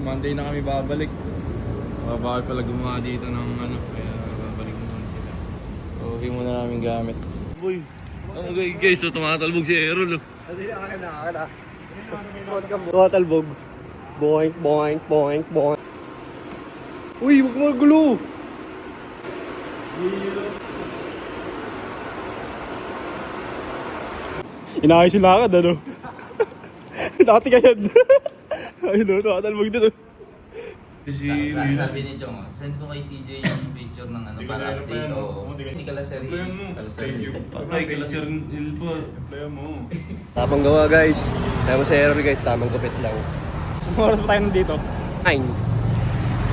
Monday na kami babalik. Bawal pala gumawa dito ng ano, kaya babalik muna sila. So, okay muna namin gamit. Boy, ano guys, so tumatalbog si Errol. Hindi, akin na. Tumatalbog. Boink, boink, boink, boink. Uy, huwag mo gulo! Inaayos yung lakad, ano? Dati kayad. Ayun o, tumatalbog dito. Sabi ni Chong, send ko kay CJ yung picture ng ano para update o hindi ka laser. Thank you. Patay, kay Laser Hill pa. Playa mo. Tamang gawa guys. Kaya mo sa error guys, tamang gupit lang. Oras pa tayo nandito? 9.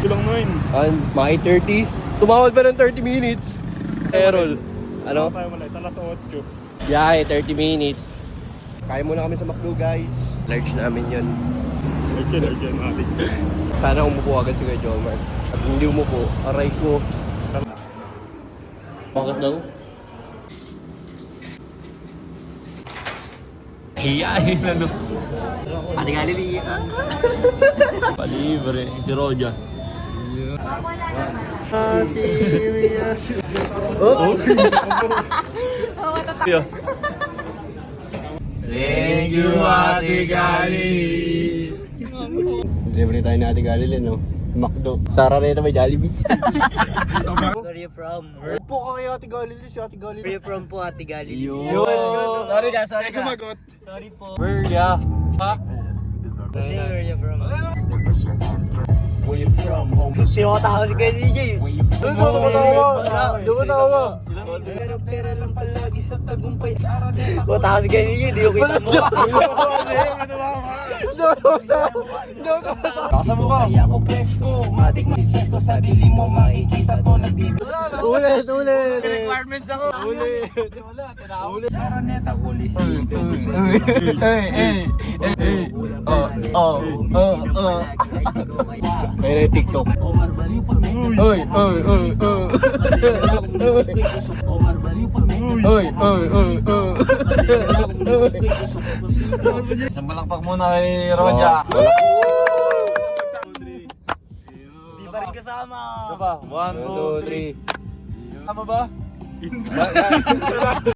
Kulang 9. And mga 8:30. Tumawag pa ng 30 minutes. Errol. Ano? Tayo mula, alas 8. Biyahe, 30 minutes. Kaya muna kami sa McDo guys. Large namin yun. Large, matik. Sana umupo agad si Kuya Jomar. At hindi umupo, aray ko. Bakit daw? Hiyain na no. Ate Galili. Palibre, si Roja. Oh? Thank you, Ate Galili. Delivery tayo ni Ate Galili, no? McDo. Sara rin na may Jollibee. Where you from? Po ka kay Ate Galili, si Ate Galili. Where you from po, Ate Galili? Sorry ka. Sumagot. Sorry po. Where ya? Hey, where you from? Sinakatawa si Kuya CJ. Doon sa tumatawa. Tumatawa. Pera lang palagi sa tagumpay sa Araneta. Matawa si Kuya CJ, di ko kita mo. Kasa mo ba? Ako presko, matik mo chesto sa dilim mo makikita to nagbibigay. Ulit. Requirements ako. Ulit. Sa Araneta Coliseum. May TikTok. Omar Baliw pag Oy. Omar Baliw pag Isang balakpak muna kay Roja. Di pa rin kasama. Isa pa. 1, 2, 3. Tama ba?